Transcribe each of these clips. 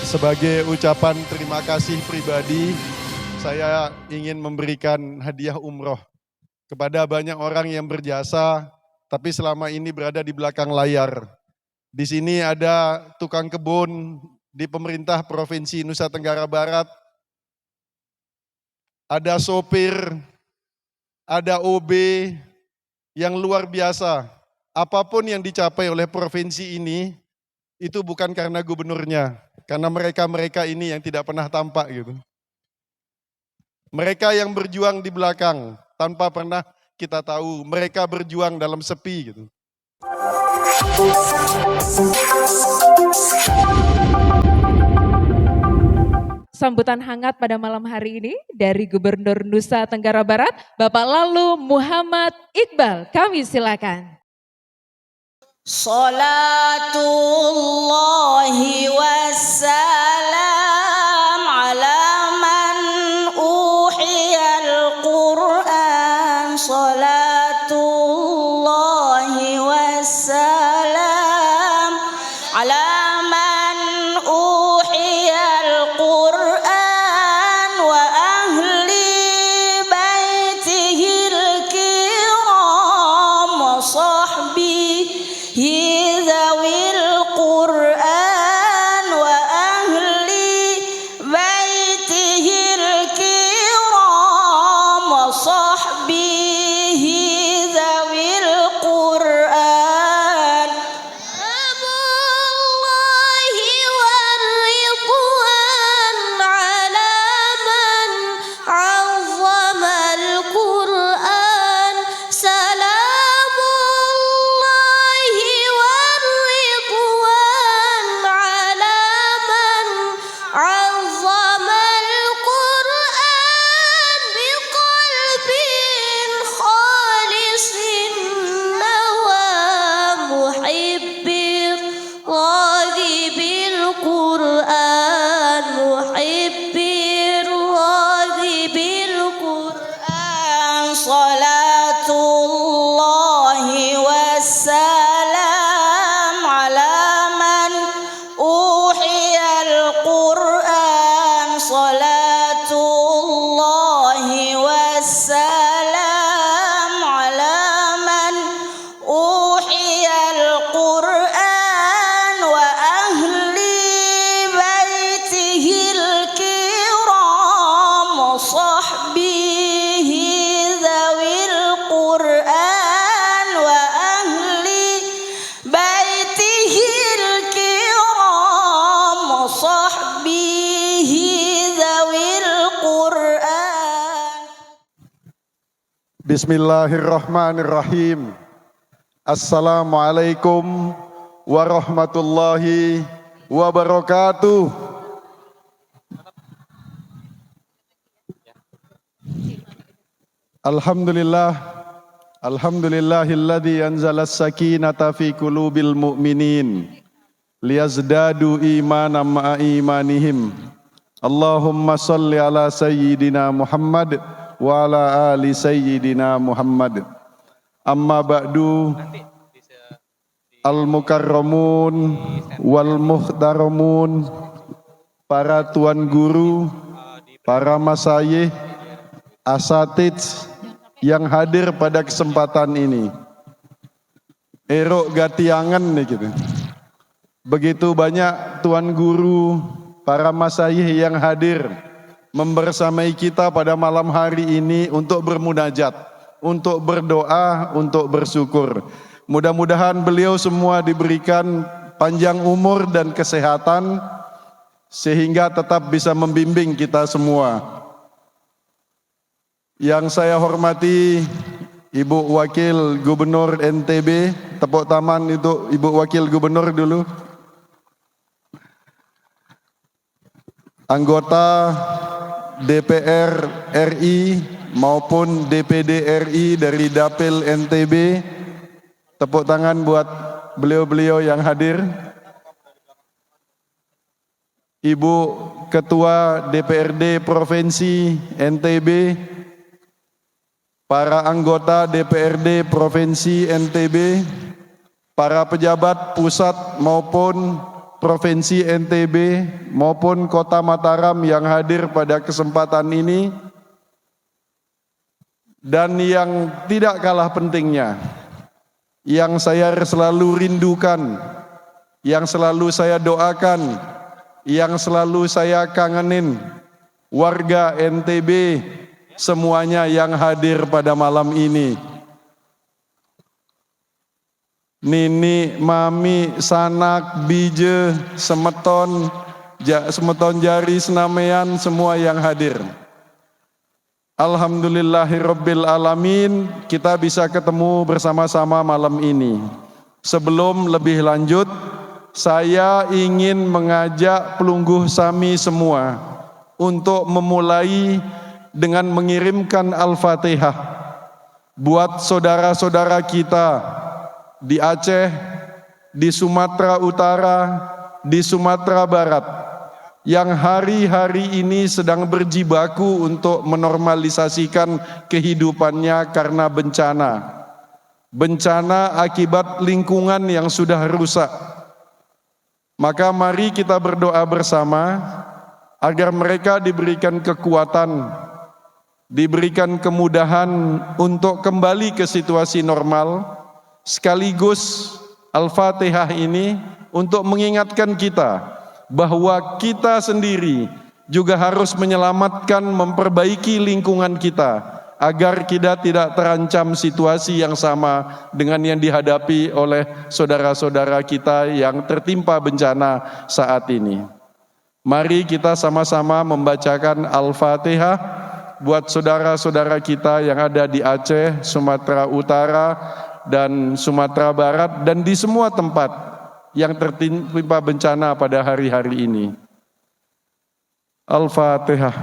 Sebagai ucapan terima kasih pribadi, saya ingin memberikan hadiah umroh kepada banyak orang yang berjasa, tapi selama ini berada di belakang layar. Di sini ada tukang kebun di pemerintah Provinsi Nusa Tenggara Barat, ada sopir, ada OB yang luar biasa. Apapun yang dicapai oleh provinsi ini, itu bukan karena gubernurnya, karena mereka-mereka ini yang tidak pernah tampak gitu. Mereka yang berjuang di belakang, tanpa pernah kita tahu, mereka berjuang dalam sepi gitu. Sambutan hangat pada malam hari ini dari Gubernur Nusa Tenggara Barat, Bapak Lalu Muhammad Iqbal. Kami silakan. Salatullahi wassalam ala man uhiyal Qur'an. Salatullahi wassalam ala man uhiyal Qur'an wa ahli baitihil kiram wa sahbihi Zawil Qur'an wa ahli baitihil kiram wa sahbihi zawil Qur'an. Abullahi wal ridwan ala man azzama al-Qur'an. Salatullahi wassalam ala man uhiyal Qur'an. Salatullahi wassalam ala man uhiyal Qur'an wa ahli baitihil kiram wa sahbihi zawil Qur'an wa ahli baitihil kiram wa sahbihi zawil Qur'an. Bismillahirrahmanirrahim. Assalamualaikum warahmatullahi wabarakatuh. Alhamdulillah, alhamdulillahilladzi anzalas sakinata fi qulubil mu'minin liyazdadu imanan ma'a imanihim. Allahumma salli ala sayyidina Muhammad wa ala ali sayyidina Muhammad. Amma ba'du, al-mukarramun wal muhtaramun, para tuan guru, para masayih, asatid yang hadir pada kesempatan ini. Erok gatiangan nih gitu. Begitu banyak tuan guru, para masayih yang hadir membersamai kita pada malam hari ini untuk bermunajat, untuk berdoa, untuk bersyukur. Mudah-mudahan beliau semua diberikan panjang umur dan kesehatan sehingga tetap bisa membimbing kita semua. Yang saya hormati Ibu Wakil Gubernur NTB, tepuk tangan untuk Ibu Wakil Gubernur dulu. Anggota DPR RI maupun DPD RI dari Dapil NTB, tepuk tangan buat beliau-beliau yang hadir. Ibu Ketua DPRD Provinsi NTB, para anggota DPRD Provinsi NTB, para pejabat pusat maupun Provinsi NTB maupun Kota Mataram yang hadir pada kesempatan ini, dan yang tidak kalah pentingnya, yang saya selalu rindukan, yang selalu saya doakan, yang selalu saya kangenin, warga NTB semuanya yang hadir pada malam ini. Nini, mami, sanak, bije, semeton jari, senamean, semua yang hadir. Alhamdulillahirabbil alamin, kita bisa ketemu bersama-sama malam ini. Sebelum lebih lanjut, saya ingin mengajak pelungguh Sami semua untuk memulai dengan mengirimkan Al-Fatihah buat saudara-saudara kita di Aceh, di Sumatera Utara, di Sumatera Barat, yang hari-hari ini sedang berjibaku untuk menormalisasikan kehidupannya karena bencana. Bencana akibat lingkungan yang sudah rusak. Maka mari kita berdoa bersama agar mereka diberikan kekuatan, diberikan kemudahan untuk kembali ke situasi normal. Sekaligus Al-Fatihah ini untuk mengingatkan kita bahwa kita sendiri juga harus menyelamatkan, memperbaiki lingkungan kita agar kita tidak terancam situasi yang sama dengan yang dihadapi oleh saudara-saudara kita yang tertimpa bencana saat ini. Mari kita sama-sama membacakan Al-Fatihah buat saudara-saudara kita yang ada di Aceh, Sumatera Utara, dan Sumatera Barat, dan di semua tempat yang tertimpa bencana pada hari-hari ini. Al-Fatihah.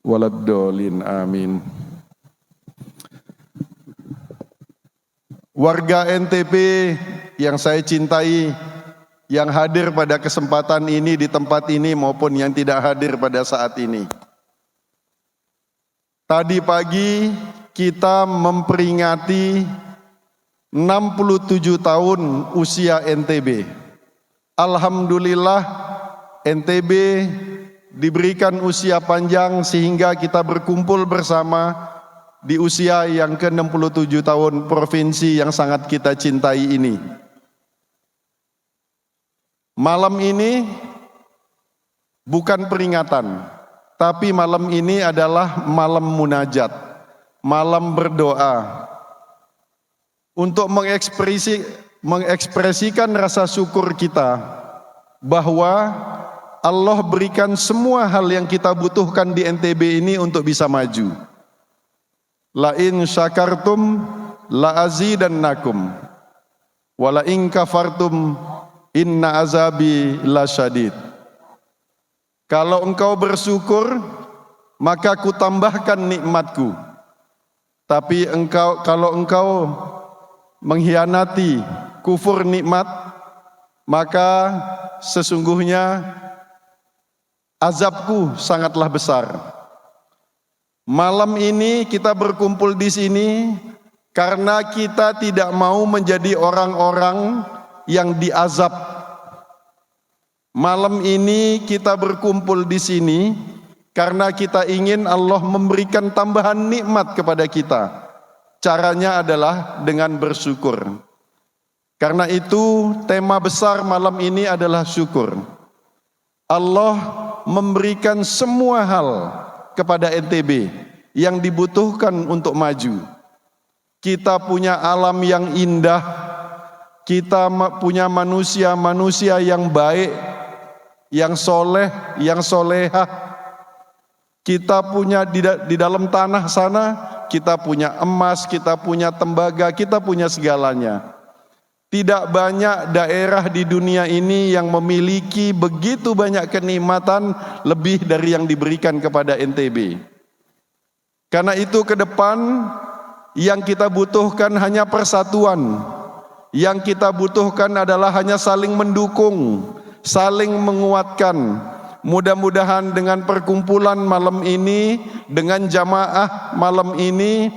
Waladdallin, amin. Warga NTB yang saya cintai, yang hadir pada kesempatan ini di tempat ini maupun yang tidak hadir pada saat ini. Tadi pagi kita memperingati 67 tahun usia NTB. Alhamdulillah NTB diberikan usia panjang sehingga kita berkumpul bersama di usia yang ke-67 tahun provinsi yang sangat kita cintai ini. Malam ini bukan peringatan, tapi malam ini adalah malam munajat, malam berdoa untuk mengekspresikan rasa syukur kita bahwa Allah berikan semua hal yang kita butuhkan di NTB ini untuk bisa maju. La in syakartum la azidannakum wa la in kafartum inna azabi lasyadid. Kalau engkau bersyukur, maka ku tambahkan nikmatku. Tapi kalau engkau mengkhianati, kufur nikmat, maka sesungguhnya azabku sangatlah besar. Malam ini kita berkumpul di sini karena kita tidak mau menjadi orang-orang yang diazab. Malam ini kita berkumpul di sini karena kita ingin Allah memberikan tambahan nikmat kepada kita. Caranya adalah dengan bersyukur. Karena itu tema besar malam ini adalah syukur. Allah memberikan semua hal kepada NTB yang dibutuhkan untuk maju. Kita punya alam yang indah, kita punya manusia-manusia yang baik, yang soleh, yang solehah. Kita punya di dalam tanah sana, kita punya emas, kita punya tembaga, kita punya segalanya. Tidak banyak daerah di dunia ini yang memiliki begitu banyak kenikmatan lebih dari yang diberikan kepada NTB. Karena itu ke depan yang kita butuhkan hanya persatuan. Yang kita butuhkan adalah hanya saling mendukung, saling menguatkan. Mudah-mudahan dengan perkumpulan malam ini, dengan jamaah malam ini,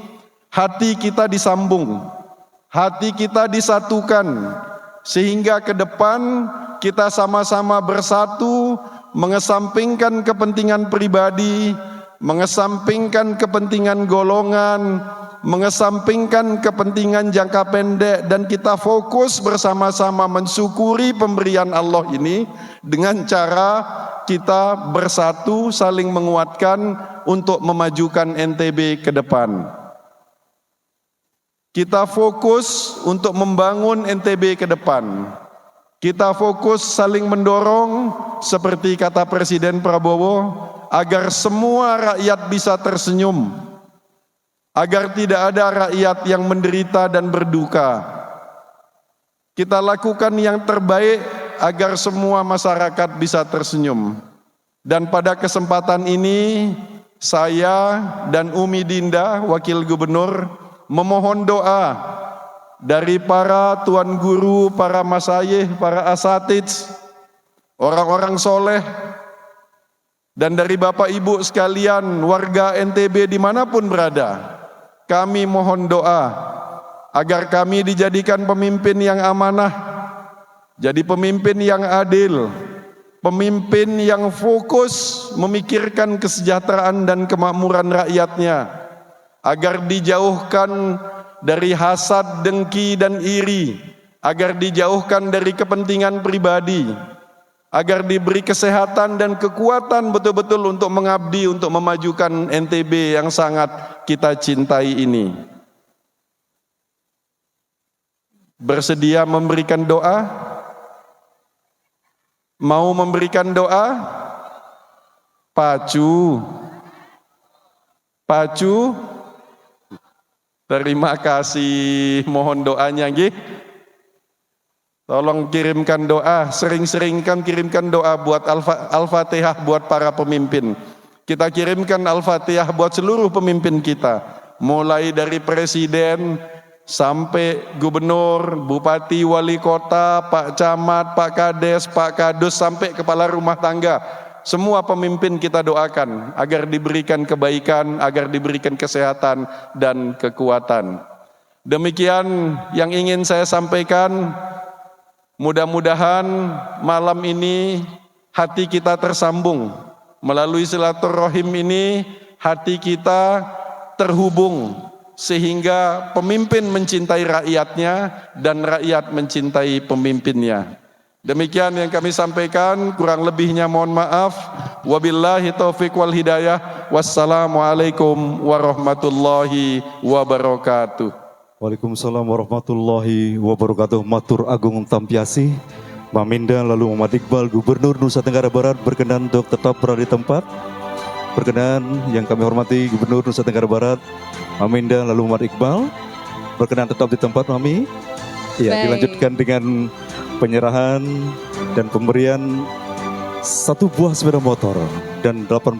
hati kita disambung, hati kita disatukan, sehingga ke depan kita sama-sama bersatu, mengesampingkan kepentingan pribadi, mengesampingkan kepentingan golongan, mengesampingkan kepentingan jangka pendek, dan kita fokus bersama-sama mensyukuri pemberian Allah ini dengan cara kita bersatu saling menguatkan untuk memajukan NTB ke depan. Kita fokus untuk membangun NTB ke depan. Kita fokus saling mendorong seperti kata Presiden Prabowo, agar semua rakyat bisa tersenyum, agar tidak ada rakyat yang menderita dan berduka. Kita lakukan yang terbaik agar semua masyarakat bisa tersenyum. Dan pada kesempatan ini, saya dan Umi Dinda, Wakil Gubernur, memohon doa dari para tuan guru, para masyayikh, para asatidz, orang-orang soleh, dan dari Bapak Ibu sekalian, warga NTB dimanapun berada. Kami mohon doa agar kami dijadikan pemimpin yang amanah, jadi pemimpin yang adil, pemimpin yang fokus memikirkan kesejahteraan dan kemakmuran rakyatnya, agar dijauhkan dari hasad, dengki, dan iri, agar dijauhkan dari kepentingan pribadi, agar diberi kesehatan dan kekuatan betul-betul untuk mengabdi, untuk memajukan NTB yang sangat kita cintai ini. Bersedia memberikan doa? Mau memberikan doa? Pacu. Pacu. Terima kasih, mohon doanya nggih. Tolong kirimkan doa, sering-seringkan kirimkan doa buat Al-Fatihah buat para pemimpin. Kita kirimkan Al-Fatihah buat seluruh pemimpin kita, mulai dari presiden sampai gubernur, bupati, wali kota, Pak Camat, Pak Kades, Pak Kadus, sampai kepala rumah tangga. Semua pemimpin kita doakan agar diberikan kebaikan, agar diberikan kesehatan dan kekuatan. Demikian yang ingin saya sampaikan. Mudah-mudahan malam ini hati kita tersambung. Melalui silaturahim ini hati kita terhubung, sehingga pemimpin mencintai rakyatnya dan rakyat mencintai pemimpinnya. Demikian yang kami sampaikan, kurang lebihnya mohon maaf. Wabillahi taufiq wal hidayah. Wassalamualaikum warahmatullahi wabarakatuh. Waalaikumsalam warahmatullahi wabarakatuh. Matur Agung Tampiasi, Maminda lalu Muhammad Iqbal, Gubernur Nusa Tenggara Barat, berkenan untuk tetap berada di tempat. Berkenan yang kami hormati Gubernur Nusa Tenggara Barat, Maminda lalu Muhammad Iqbal, berkenan tetap di tempat, Mami. Ya, dilanjutkan dengan penyerahan dan pemberian 1 buah sepeda motor dan 18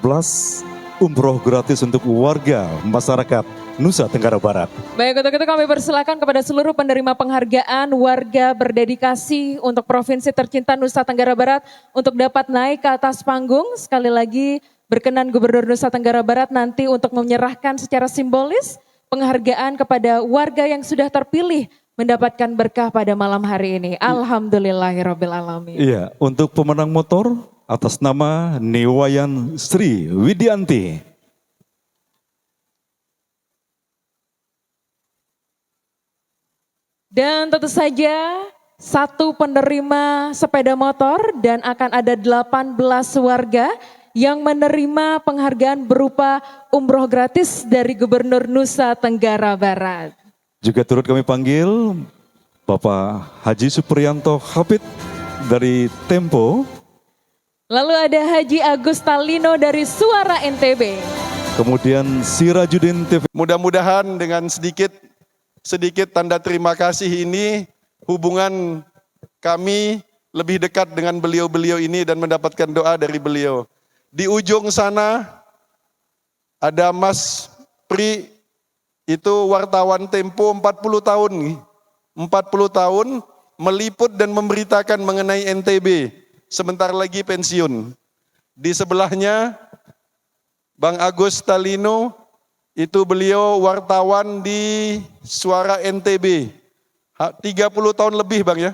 umroh gratis untuk warga masyarakat Nusa Tenggara Barat. Baik, untuk itu kami persilakan kepada seluruh penerima penghargaan warga berdedikasi untuk Provinsi tercinta Nusa Tenggara Barat untuk dapat naik ke atas panggung. Sekali lagi berkenan Gubernur Nusa Tenggara Barat nanti untuk menyerahkan secara simbolis penghargaan kepada warga yang sudah terpilih mendapatkan berkah pada malam hari ini. Alhamdulillahirrabbilalamin. Iya, untuk pemenang motor atas nama Niwayan Sri Widianti. Dan tentu saja 1 penerima sepeda motor dan akan ada 18 warga yang menerima penghargaan berupa umroh gratis dari Gubernur Nusa Tenggara Barat. Juga turut kami panggil Bapak Haji Supriyanto Hafid dari Tempo. Lalu ada Haji Agus Talino dari Suara NTB. Kemudian Sirajuddin TV. Mudah-mudahan dengan sedikit tanda terima kasih ini, hubungan kami lebih dekat dengan beliau-beliau ini dan mendapatkan doa dari beliau. Di ujung sana ada Mas Pri, itu wartawan Tempo 40 tahun. 40 tahun meliput dan memberitakan mengenai NTB. Sebentar lagi pensiun. Di sebelahnya Bang Agus Talino, itu beliau wartawan di Suara NTB. 30 tahun lebih Bang ya,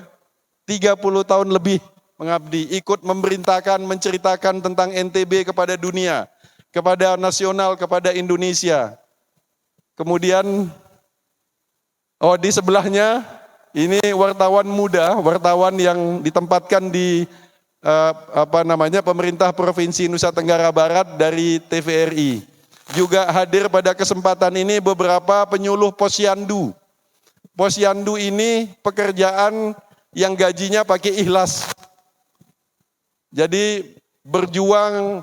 30 tahun lebih mengabdi, ikut memerintahkan, menceritakan tentang NTB kepada dunia, kepada nasional, kepada Indonesia. Kemudian, di sebelahnya ini wartawan muda, wartawan yang ditempatkan di pemerintah Provinsi Nusa Tenggara Barat dari TVRI. Juga hadir pada kesempatan ini beberapa penyuluh posyandu. Posyandu ini pekerjaan yang gajinya pakai ikhlas. Jadi berjuang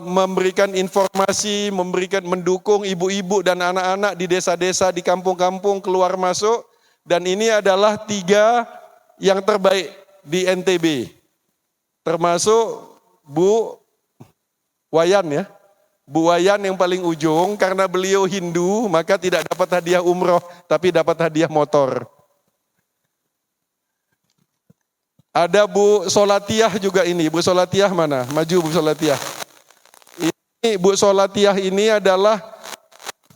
memberikan informasi, mendukung ibu-ibu dan anak-anak di desa-desa, di kampung-kampung keluar masuk. Dan ini adalah 3 yang terbaik di NTB. Termasuk Bu Wayan ya. Bu Wayan yang paling ujung, karena beliau Hindu maka tidak dapat hadiah umroh, tapi dapat hadiah motor. Ada Bu Solatiah juga ini, Bu Solatiah mana? Maju Bu Solatiah. Ini Bu Solatiah ini adalah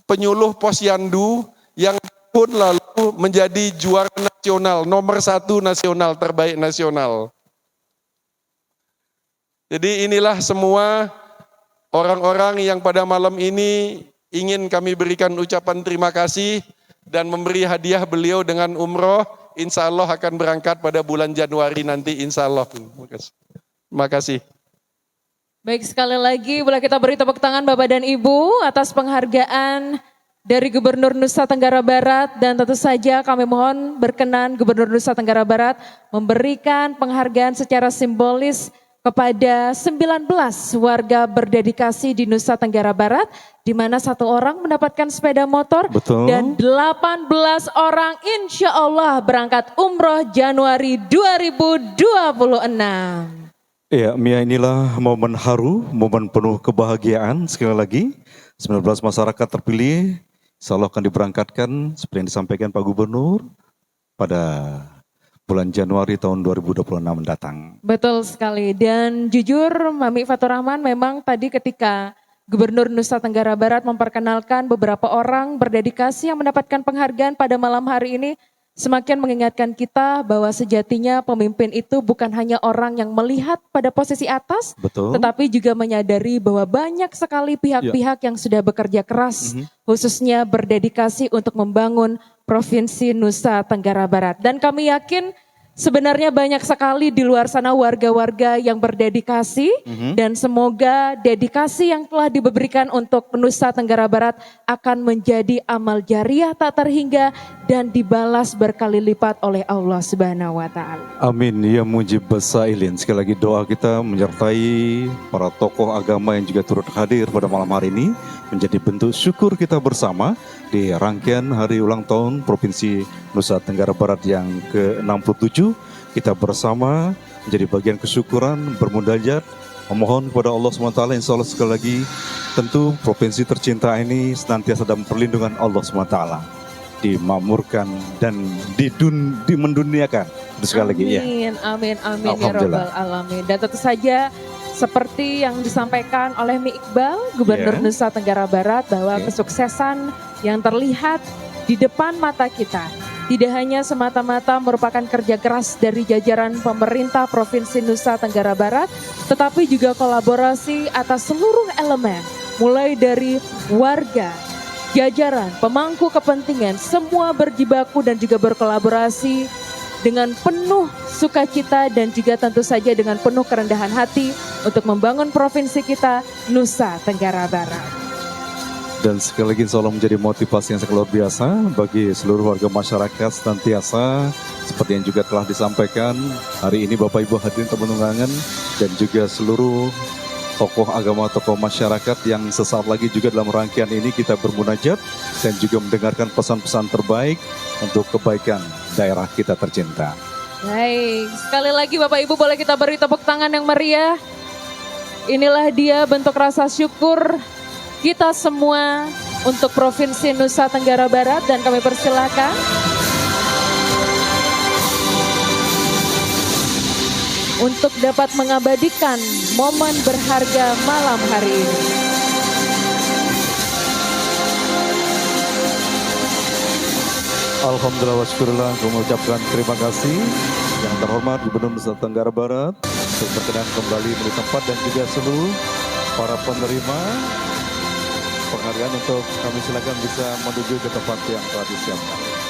penyuluh posyandu yang tahun lalu menjadi juara nasional, nomor 1 nasional, terbaik nasional. Jadi inilah semua orang-orang yang pada malam ini ingin kami berikan ucapan terima kasih dan memberi hadiah beliau dengan umroh. Insya Allah akan berangkat pada bulan Januari nanti, insya Allah. Terima kasih. Baik, sekali lagi boleh kita beri tepuk tangan Bapak dan Ibu atas penghargaan dari Gubernur Nusa Tenggara Barat, dan tentu saja kami mohon berkenan Gubernur Nusa Tenggara Barat memberikan penghargaan secara simbolis kepada 19 warga berdedikasi di Nusa Tenggara Barat, di mana 1 orang mendapatkan sepeda motor. Betul. Dan 18 orang insya Allah berangkat umroh Januari 2026. Ya, Mia, inilah momen haru, momen penuh kebahagiaan. Sekali lagi, 19 masyarakat terpilih, insya Allah akan diberangkatkan seperti yang disampaikan Pak Gubernur pada bulan Januari tahun 2026 mendatang. Betul sekali, dan jujur Mami Fatur Rahman, memang tadi ketika Gubernur Nusa Tenggara Barat memperkenalkan beberapa orang berdedikasi yang mendapatkan penghargaan pada malam hari ini, semakin mengingatkan kita bahwa sejatinya pemimpin itu bukan hanya orang yang melihat pada posisi atas, Betul. tetapi juga menyadari bahwa banyak sekali pihak-pihak yang sudah bekerja keras, khususnya berdedikasi untuk membangun Provinsi Nusa Tenggara Barat. Dan kami yakin sebenarnya banyak sekali di luar sana warga-warga yang berdedikasi, dan semoga dedikasi yang telah diberikan untuk Nusa Tenggara Barat akan menjadi amal jariah tak terhingga dan dibalas berkali lipat oleh Allah Subhanahu wa taala. Amin ya mujib basailin. Sekali lagi doa kita menyertai para tokoh agama yang juga turut hadir pada malam hari ini menjadi bentuk syukur kita bersama di rangkaian hari ulang tahun Provinsi Nusa Tenggara Barat yang ke-67. Kita bersama menjadi bagian kesyukuran, bermunajat, memohon kepada Allah SWT. Insya Allah sekali lagi tentu provinsi tercinta ini senantiasa dalam perlindungan Allah SWT, dimakmurkan dan menduniakan. Sekali lagi ya. Amin ya Rabbal Alamin. Dan tentu saja seperti yang disampaikan oleh Mi Iqbal, Gubernur Nusa Tenggara Barat, bahwa kesuksesan yang terlihat di depan mata kita tidak hanya semata-mata merupakan kerja keras dari jajaran pemerintah Provinsi Nusa Tenggara Barat, tetapi juga kolaborasi atas seluruh elemen, mulai dari warga, jajaran, pemangku kepentingan, semua berjibaku dan juga berkolaborasi dengan penuh sukacita dan juga tentu saja dengan penuh kerendahan hati untuk membangun provinsi kita Nusa Tenggara Barat. Dan sekali lagi insya Allah menjadi motivasi yang sangat luar biasa bagi seluruh warga masyarakat senantiasa seperti yang juga telah disampaikan hari ini Bapak Ibu hadirin tamu undangan dan juga seluruh tokoh agama, tokoh masyarakat yang sesaat lagi juga dalam rangkaian ini kita bermunajat dan juga mendengarkan pesan-pesan terbaik untuk kebaikan daerah kita tercinta. Baik, sekali lagi Bapak Ibu boleh kita beri tepuk tangan yang meriah. Inilah dia bentuk rasa syukur kita semua untuk Provinsi Nusa Tenggara Barat, dan kami persilahkan untuk dapat mengabadikan momen berharga malam hari ini. Alhamdulillah wa syukurillah, kami mengucapkan terima kasih yang terhormat Gubernur Nusa Tenggara Barat untuk berkenan kembali di tempat dan juga seluruh para penerima penghargaan untuk kami silakan bisa menuju ke tempat yang telah disiapkan.